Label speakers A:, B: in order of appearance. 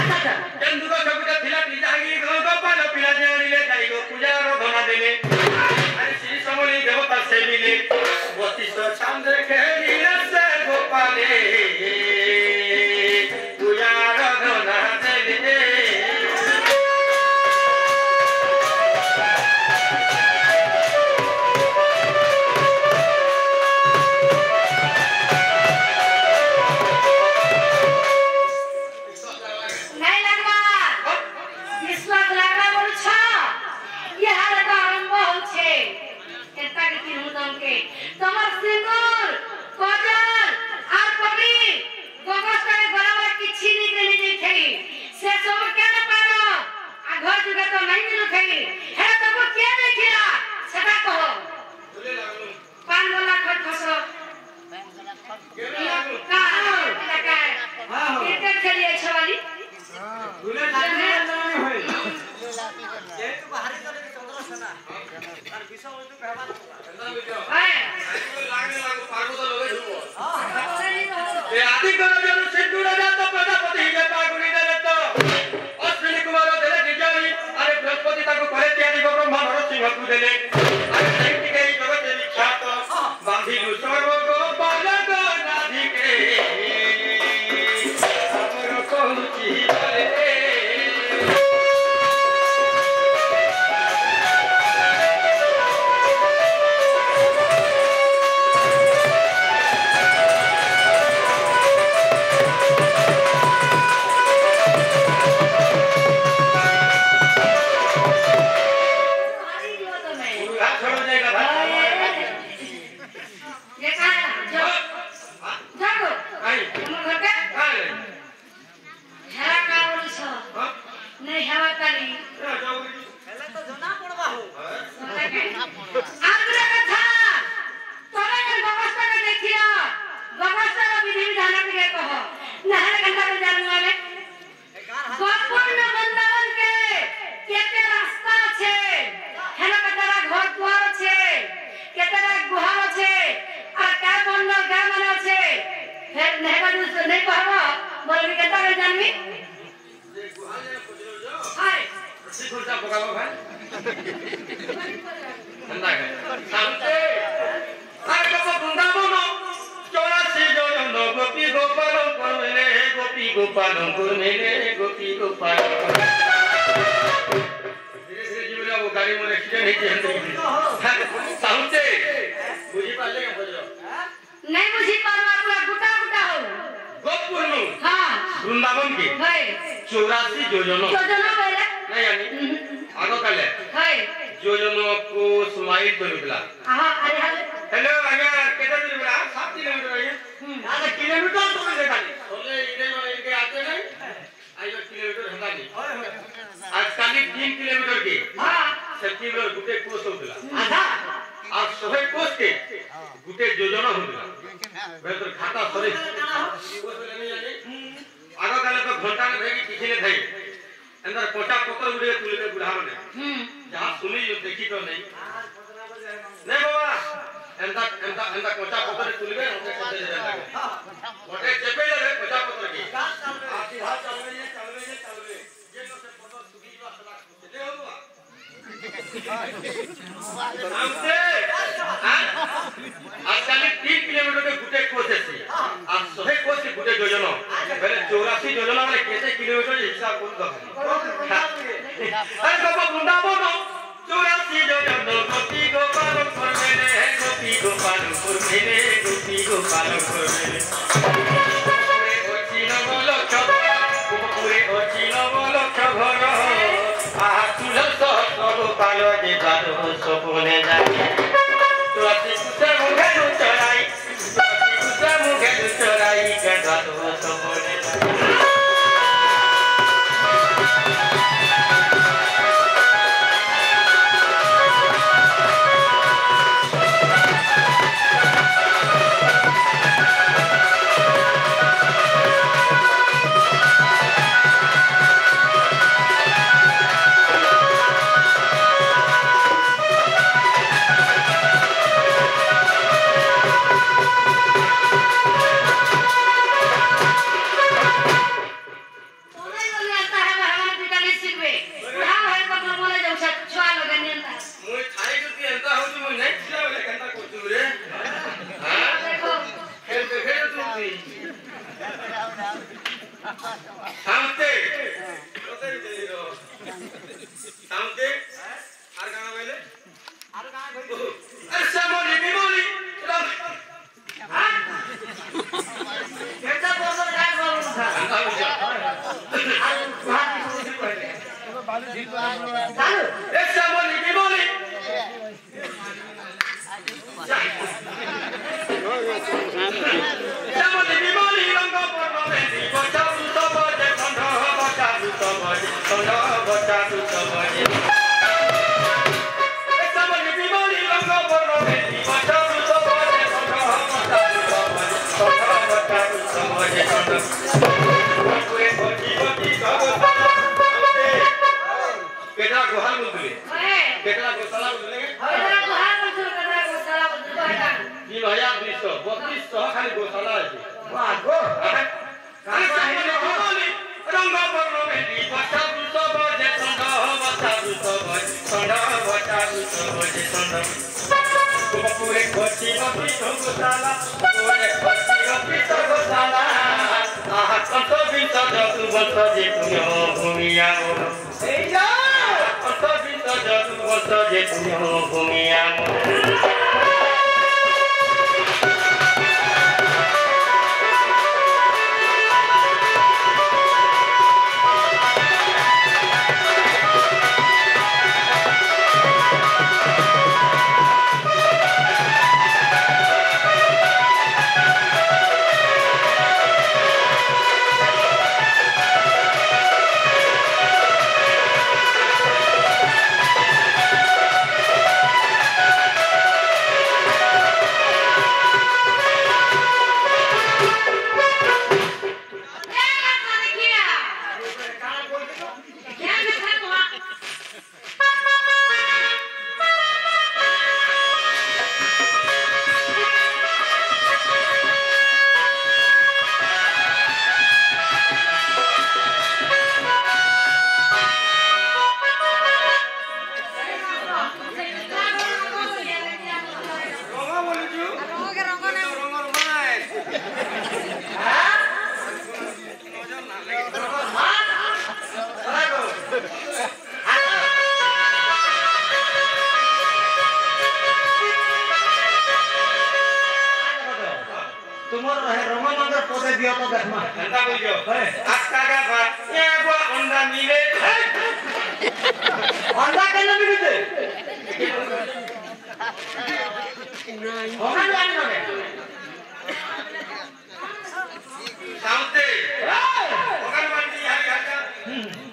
A: चंदू को सबटा थिला जागी गो पाल पिला जानिले जाई गो पूजा रो धना देले अरे श्री समली देवता से मिले वशिष्ठ छंद खेली से गोपाले पूजा रो धना देले
B: তোমার সিঙ্গুর কজল আর কবি গগস্তারে গলাবার কিছু নিতে নিজে খেই সে সব কেন পারো আঘর যুগে তো নাই মিলু খেই হে তবু কে দেখিলা সেটা কহ পান গলা খট খস ক্রিকেট খেলিয়ে ছবালি
A: দুলে লাগনে হই
C: ये तो बाहरी चले के चंद्रसेना और विषय हो तो कहबा
A: लागने लागो पागो तो लगे हुआ ए आदि करो जन सिंदूर जात प्रजापति हे पागुनी दे तो अश्विनी कुमार देले दिजारी अरे बृहस्पति ताको करे त्यारी ब्रह्मा नरसिंह को देले अरे सैनिक के जगत विख्यात बांधी सर्व को बालक नाधि के हमरो कहूची बोले
B: জানো
A: শ্যামলী বিমলী শ্যামলী বিমলী রঙ্গ বর্ণ মেলি বচা দুত বজে খণ্ড বচা দুত বজে খণ্ড বচা দুত বজে শ্যামলী বিমলী রঙ্গ বর্ণ মেলি বচা দুত বজে খণ্ড বচা দুত বজে খণ্ড বচা দুত বজে খণ্ড পুরে বজি বজি গগনা কেটা গোহাল বলতে কেটা গোসালা বলতে
B: ওরা গোহাল বলছো কথা গোসালা বলছো এটা
A: 3232 খালি গোসালা আছে
B: বাহ গো
A: রঙ্গ বর্ণ মেলি বচা দুত বজে খণ্ড বচা দুত বজে খণ্ড বচা দুত বজে খণ্ড পুরে বজি বজি গোসালা পুরে বজি বজি গোসালা আহা কত বিত যতু বত যে তুমি ভূমিয়া এই যা কত বিত যতু বত যে তুমি ভূমিয়া
C: তোমার রমানন্দের পদে দিও তো দেখমা
A: এন্টা কইছো আজকা গাফা এগো অন্ডা নিলে
C: অন্ডা কেন দিতে ওখানে জানি না
A: সাউতে ওখানে মাটি হারি হারি